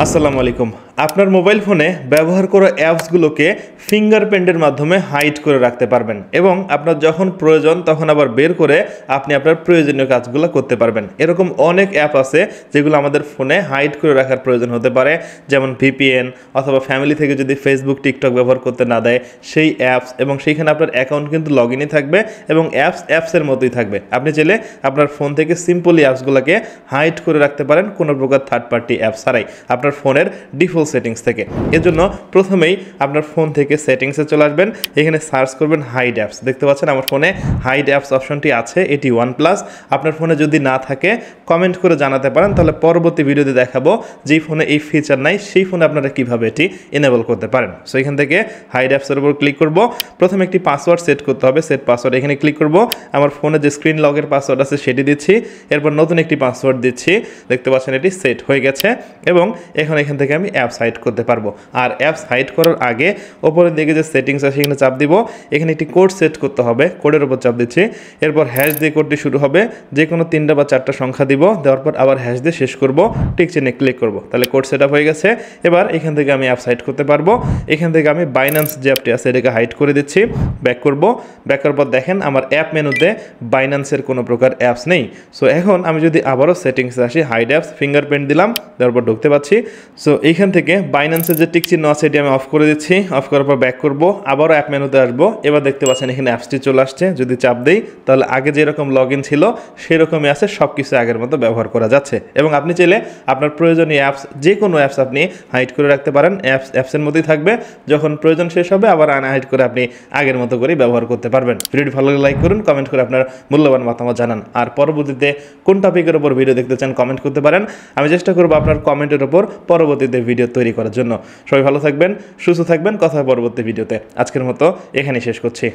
আসসালামু আলাইকুম। আপনার মোবাইল ফোনে ব্যবহার করা অ্যাপসগুলোকে ফিঙ্গারপ্রিন্টের মাধ্যমে হাইড করে রাখতে পারবেন এবং আপনার যখন প্রয়োজন তখন আবার বের করে আপনি আপনার প্রয়োজনীয় কাজগুলো করতে পারবেন। এরকম অনেক অ্যাপ আছে যেগুলো আমাদের ফোনে হাইড করে রাখার প্রয়োজন হতে পারে, যেমন ভিপিএন অথবা ফ্যামিলি থেকে যদি ফেসবুক টিকটক ব্যবহার করতে না দেয় সেই অ্যাপস, এবং সেইখানে আপনার অ্যাকাউন্ট কিন্তু লগ ইনই থাকবে এবং অ্যাপসের মতোই থাকবে। আপনি চাইলে আপনার ফোন থেকে সিম্পলি অ্যাপসগুলোকে হাইড করে রাখতে পারেন কোনো প্রকার থার্ড পার্টি অ্যাপ ছাড়াই আপনার ফোনের ডিফল্ট সেটিংস থেকে। এজন্য প্রথমেই আপনার ফোন থেকে সেটিংসে চলে আসবেন, এখানে সার্চ করবেন হাইড অ্যাপস। দেখতে পাচ্ছেন আমার ফোনে হাইড অ্যাপস অপশনটি আছে, এটি OnePlus। আপনার ফোনে যদি না থাকে কমেন্ট করে জানাতে পারেন, তাহলে পরবর্তী ভিডিওতে দেখাবো যেই ফোনে এই ফিচার নাই সেই ফোনে আপনারা কীভাবে এটি এনেবল করতে পারেন। সো এখান থেকে হাইড অ্যাপসের উপর ক্লিক করব। প্রথমে একটি পাসওয়ার্ড সেট করতে হবে, সেট পাসওয়ার্ড এখানে ক্লিক করব। আমার ফোনে যে স্ক্রিন লগের পাসওয়ার্ড আছে সেটি দিচ্ছি, এরপর নতুন একটি পাসওয়ার্ড দিচ্ছি। দেখতে পাচ্ছেন এটি সেট হয়ে গেছে এবং এখান থেকে আমি অ্যাপস হাইড করতে পারবো। আর অ্যাপস হাইড করার আগে ওপরের দিকে যে সেটিংস আছে সেখানে চাপ দিব, এখানে একটি কোড সেট করতে হবে, কোডের উপর চাপ দিচ্ছি। এরপর হ্যাশ দিয়ে কোডটি শুরু হবে, যে কোনো 3টা বা 4টা সংখ্যা দিব, দেওয়ার পর আবার হ্যাশ দিয়ে শেষ করব, টিক চিহ্নে ক্লিক করব, তাহলে কোড সেট আপ হয়ে গেছে। এবার এখান থেকে আমি অ্যাপস হাইড করতে পারবো। এখান থেকে আমি বাইন্যান্স যে অ্যাপটি আছে এটাকে হাইড করে দিচ্ছি, ব্যাক করব। ব্যাক করার পর দেখেন আমার অ্যাপ মেনুতে বাইন্যান্সের কোনো প্রকার অ্যাপস নেই। সো এখন আমি যদি আবারও সেটিংসে আসি, হাইড অ্যাপস, ফিঙ্গারপ্রিন্ট দিলাম, দেওয়ার পর ঢুকতে পারছি। সো এইখান থেকে বাইন্যান্সের যে টিক চিহ্ন আছে এটি আমি অফ করে দিচ্ছি, অফ করার পর ব্যাক করব, আবারও অ্যাপ মেনুতে আসবো। এবার দেখতে পাচ্ছেন এখানে অ্যাপসটি চলে আসছে, যদি চাপ দেই তাহলে আগে যেরকম লগ ইন ছিল সেরকমই আছে, সব কিছু আগের মতো ব্যবহার করা যাচ্ছে। এবং আপনি চাইলে আপনার প্রয়োজনীয় অ্যাপস, যে কোনো অ্যাপস আপনি হাইড করে রাখতে পারেন, অ্যাপসের মধ্যেই থাকবে, যখন প্রয়োজন শেষ হবে আবার আনহাইড করে আপনি আগের মতো করেই ব্যবহার করতে পারবেন। ভিডিওটি ভালো লাগলে লাইক করুন, কমেন্ট করে আপনার মূল্যবান মতামত জানান। আর পরবর্তীতে কোন টপিকের উপর ভিডিও দেখতে চান কমেন্ট করতে পারেন, আমি চেষ্টা করবো আপনার কমেন্টের উপর পরবর্তীতে ভিডিও তৈরি করার জন্য। সবাই ভালো থাকবেন, সুস্থ থাকবেন, কথা হয় পরবর্তী ভিডিওতে। আজকের মতো এখানেই শেষ করছি।